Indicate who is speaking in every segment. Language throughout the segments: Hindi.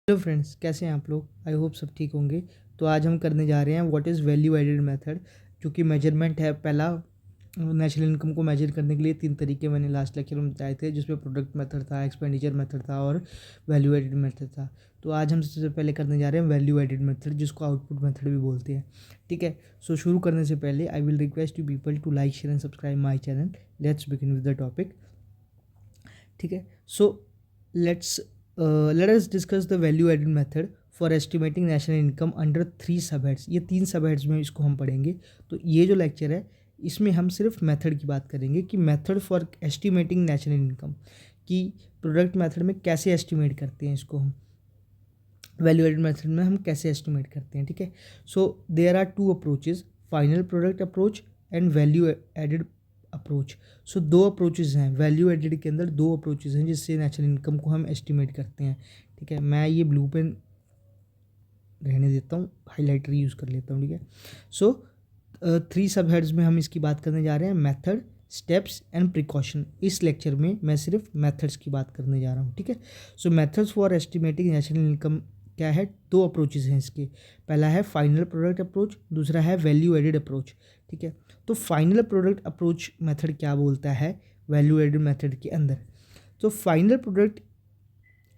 Speaker 1: हेलो फ्रेंड्स, कैसे हैं आप लोग। आई होप सब ठीक होंगे। तो आज हम करने जा रहे हैं what is value added method, जो कि मेजरमेंट है। पहला, नेशनल इनकम को मेजर करने के लिए 3 तरीके मैंने लास्ट लेक्चर में बताए थे, जिसमें प्रोडक्ट मेथड था, एक्सपेंडिचर मेथड था और वैल्यू एडेड मेथड था। तो आज हम सबसे पहले करने जा रहे हैं वैल्यू एडेड मेथड, जिसको आउटपुट मेथड भी बोलते हैं। ठीक है। सो शुरू करने से पहले I will request you people to like, share and subscribe my channel. Let's begin with the topic. ठीक है। So let's let us discuss the value added method for estimating national income under 3 subheads। ये 3 सबहेड्स में इसको हम पढ़ेंगे। तो ये जो लेक्चर है, इसमें हम सिर्फ मेथड की बात करेंगे कि method for estimating national income, कि प्रोडक्ट मेथड में कैसे एस्टिमेट करते हैं इसको हम, वैल्यू एडेड मेथड में हम कैसे एस्टिमेट करते हैं। ठीक है। So there are 2 approaches, final product approach and value added approach. So 2 approaches हैं वैल्यू एडेड के अंदर, 2 अप्रोचेज हैं जिससे नेशनल इनकम को हम एस्टिमेट करते हैं। ठीक है। मैं ये ब्लू पेन रहने देता हूँ, हाईलाइटर यूज़ कर लेता हूँ। ठीक है। सो 3 सब हेड्स में हम इसकी बात करने जा रहे हैं, मेथड, स्टेप्स एंड प्रिकॉशन। इस लेक्चर में मैं सिर्फ मेथड्स की बात करने जा रहा हूँ। ठीक है। सो methods for estimating national income क्या है, 2 अप्रोचेज हैं इसके। पहला है फाइनल प्रोडक्ट अप्रोच, दूसरा है वैल्यू एडेड अप्रोच। ठीक है। तो फाइनल प्रोडक्ट अप्रोच मेथड क्या बोलता है वैल्यू एडेड मेथड के अंदर। तो final product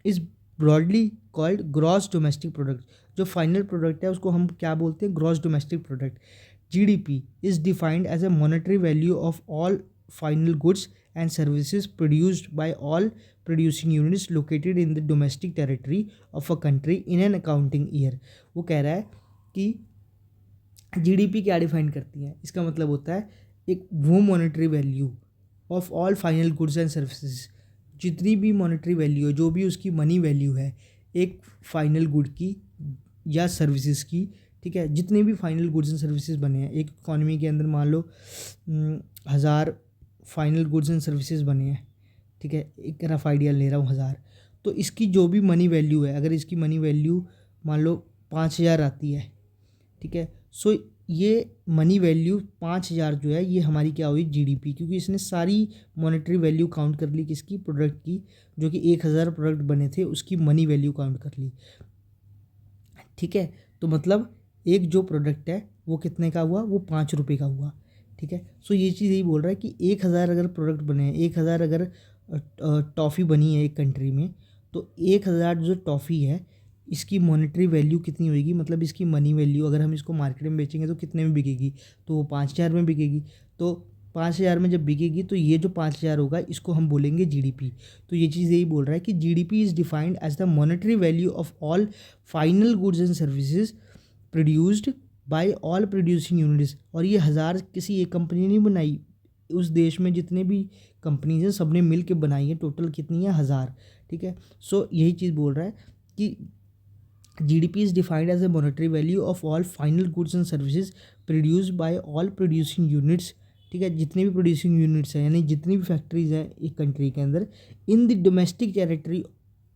Speaker 1: is broadly called gross domestic product. जो फाइनल प्रोडक्ट है उसको हम क्या बोलते हैं, gross domestic product. GDP is defined as a monetary value of all final goods and services produced by all producing units located in the domestic territory of a country in an accounting year। वो कह रहा है कि जीडीपी क्या डिफाइन करती है, इसका मतलब होता है एक वो monetary value of all final goods and services, जितनी भी मॉनेटरी वैल्यू है, जो भी उसकी मनी वैल्यू है एक फाइनल गुड की या सर्विसेज की। ठीक है। जितने भी फाइनल गुड्स एंड सर्विसेज बने हैं एक इकॉनमी के अंदर, मान लो 1000 फाइनल गुड्स एंड सर्विसेज बने हैं। ठीक है। एक रफ आइडिया ले रहा हूँ, 1000। तो इसकी जो भी मनी वैल्यू है, अगर इसकी मनी वैल्यू मान लो 5000 आती है। ठीक है। सो ये मनी वैल्यू 5000 जो है ये हमारी क्या हुई, जीडीपी, क्योंकि इसने सारी मॉनेटरी वैल्यू काउंट कर ली किसकी, प्रोडक्ट की। जो कि 1000 प्रोडक्ट बने थे उसकी मनी वैल्यू काउंट कर ली। ठीक है। तो मतलब एक जो प्रोडक्ट है वो कितने का हुआ, वो 5 रुपये का हुआ। ठीक है। सो ये चीज़ यही बोल रहा है कि 1000 अगर प्रोडक्ट बने हैं, 1000 अगर टॉफ़ी बनी है एक कंट्री में, तो 1000 जो टॉफ़ी है इसकी मॉनेटरी वैल्यू कितनी होगी, मतलब इसकी मनी वैल्यू अगर हम इसको मार्केट में बेचेंगे तो कितने में बिकेगी, तो वो 5000 में बिकेगी। तो 5000 में जब बिकेगी तो ये जो 5000 होगा इसको हम बोलेंगे जीडीपी। तो ये चीज़ यही बोल रहा है कि GDP is defined as the monetary value of all final goods and services produced by all producing units. और ये 1000 किसी एक कंपनी ने बनाई, उस देश में जितने भी कंपनीज हैं सब ने मिल के बनाई है। टोटल कितनी है, 1000। ठीक है। सो यही चीज़ बोल रहा है कि GDP is defined as a monetary value of all final goods and services produced by all producing units. ठीक है। जितने भी प्रोड्यूसिंग यूनिट्स हैं, यानी जितनी भी फैक्ट्रीज हैं एक कंट्री के अंदर, in the domestic territory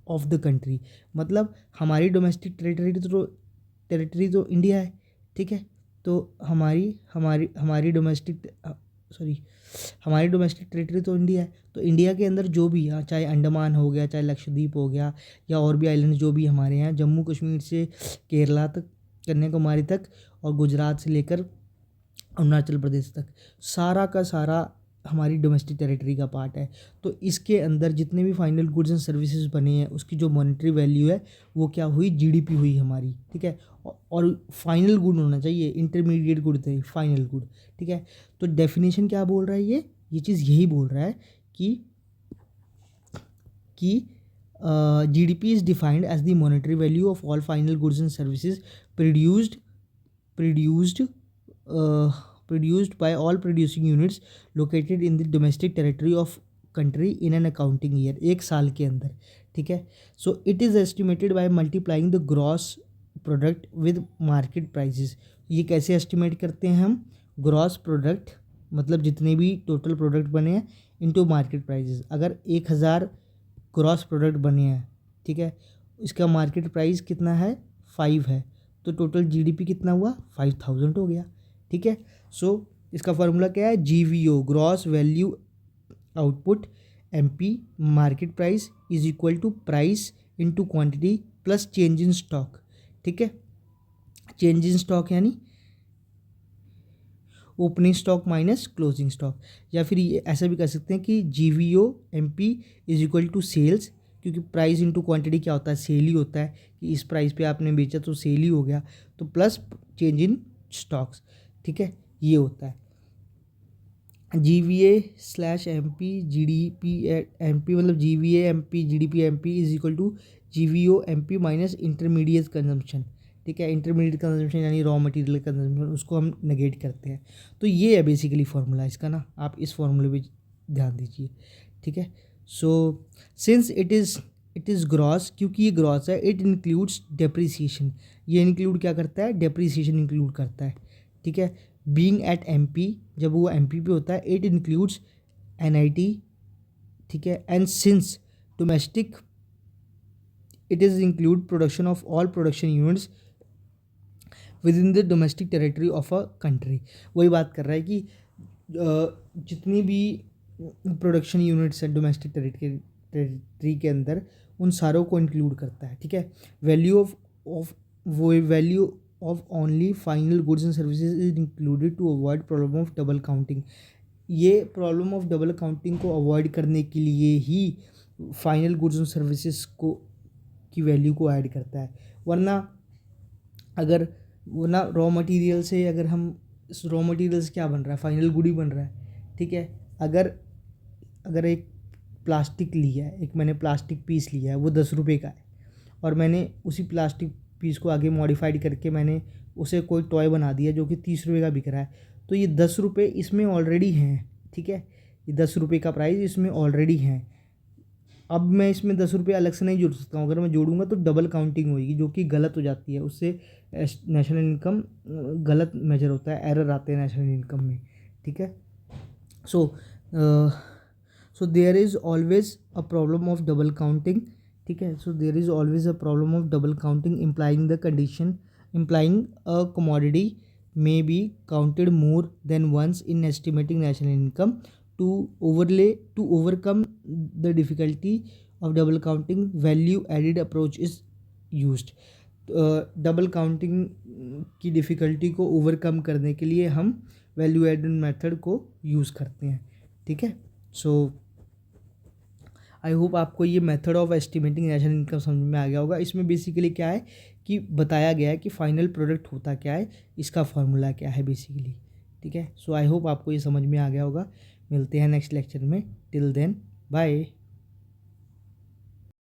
Speaker 1: of the country. मतलब हमारी डोमेस्टिक टेरिटरी तो इंडिया है। ठीक है। तो हमारी हमारी हमारी डोमेस्टिक हमारी डोमेस्टिक टेरिटरी तो इंडिया है। तो इंडिया के अंदर जो भी, हाँ, चाहे अंडमान हो गया, चाहे लक्षद्वीप हो गया, या और भी आइलैंड जो भी हमारे हैं, जम्मू कश्मीर से केरला तक, कन्याकुमारी तक, और गुजरात से लेकर अरुणाचल प्रदेश तक, सारा का सारा हमारी डोमेस्टिक टेरिटरी का पार्ट है। तो इसके अंदर जितने भी फाइनल गुड्स एंड सर्विसेज बने हैं उसकी जो मॉनेटरी वैल्यू है वो क्या हुई, जीडीपी हुई हमारी। ठीक है। और फाइनल गुड होना चाहिए, इंटरमीडिएट गुड थे, फाइनल गुड। ठीक है। तो डेफिनेशन क्या बोल रहा है, ये चीज़ यही बोल रहा है कि GDP is defined as the monetary value of all final goods and services produced produced by all producing units located in the domestic territory of country in an accounting year, एक साल के अंदर। ठीक है। So it is estimated by multiplying the gross product with market prices. ये कैसे एस्टिमेट करते हैं हम, ग्रॉस प्रोडक्ट मतलब जितने भी टोटल प्रोडक्ट बने हैं इनटू मार्केट प्राइजेस। अगर 1000 ग्रॉस प्रोडक्ट बने हैं, ठीक है, इसका मार्केट प्राइस कितना है, 5 है, तो टोटल जीडीपी कितना हुआ, 5000 हो गया। ठीक है। सो इसका फार्मूला क्या है, GVO, gross value output, MP market price is equal to price into quantity plus change in stock, ठीक है। चेंज इन स्टॉक यानी opening stock minus closing stock, या फिर ये ऐसा भी कर सकते हैं कि GVO/MP is equal to sales, क्योंकि प्राइस इंटू क्वांटिटी क्या होता है, सेल ही होता है कि इस प्राइस पे आपने बेचा तो सेल ही हो गया, तो प्लस चेंज इन स्टॉक्स, ठीक है, ये होता है। GVA/MP GDP/MP मतलब GVA/MP GDP/MP is equal to GVO/MP minus intermediate consumption, ठीक है। इंटरमीडिएट कंजम्पशन यानी रॉ मटेरियल कंजम्पशन, उसको हम नेगेट करते हैं। तो ये है बेसिकली फार्मूला इसका ना, आप इस फार्मूले पे ध्यान दीजिए, ठीक है। So since it is gross, क्योंकि ये ग्रॉस है, इट इंक्लूड्स डेप्रिसिएशन, ये इंक्लूड क्या करता है, डेप्रिसिएशन इंक्लूड करता है, ठीक है। बीइंग एट MP, जब वो MP पे होता है, इट इंक्लूड्स NIT, ठीक है। And since domestic, it is include production of all production units with in the domestic territory of a country. वही बात कर रहा है कि जितनी भी प्रोडक्शन यूनिट्स हैं डोमेस्टिक टेरिटरी के अंदर, उन सारों को इंक्लूड करता है, ठीक है। Value of only final goods and services is included to avoid problem of double counting. ये प्रॉब्लम ऑफ डबल काउंटिंग को अवॉइड करने के लिए ही फाइनल गुड्स एंड सर्विसेज को की वैल्यू को ऐड करता है। वरना रॉ मटेरियल से, अगर हम रॉ मटेरियल से क्या बन रहा है, फाइनल गुड ही बन रहा है, ठीक है। अगर एक प्लास्टिक लिया है, एक मैंने प्लास्टिक पीस लिया है, वो 10 रुपये का है, और मैंने उसी प्लास्टिक पीस को आगे मॉडिफाइड करके मैंने उसे कोई टॉय बना दिया जो कि 30 रुपये का बिक रहा है, तो ये 10 रुपये इसमें ऑलरेडी हैं, ठीक है। ये 10 रुपये का प्राइस इसमें ऑलरेडी है। अब मैं इसमें 10 रुपये अलग से नहीं जोड़ सकता हूँ, अगर मैं जोड़ूंगा तो डबल काउंटिंग होगी, जो कि गलत हो जाती है, उससे नेशनल इनकम गलत मेजर होता है, एरर आते हैं नेशनल इनकम में, ठीक है। So there is always a problem of double counting, ठीक है। So there is always a problem of double counting implying the condition implying a commodity may be counted more than once in estimating national income. To overcome the difficulty of double counting, value added approach is used. Double counting की डिफ़िकल्टी को ओवरकम करने के लिए हम वैल्यू एडेड मेथड को यूज़ करते हैं, ठीक है। सो आई होप आपको ये method of estimating national income समझ में आ गया होगा। इसमें बेसिकली क्या है कि बताया गया है कि फाइनल प्रोडक्ट होता क्या है, इसका फार्मूला क्या है बेसिकली, ठीक है। सो आई होप आपको ये समझ में आ गया होगा। मिलते हैं नेक्स्ट लेक्चर में, टिल देन बाय।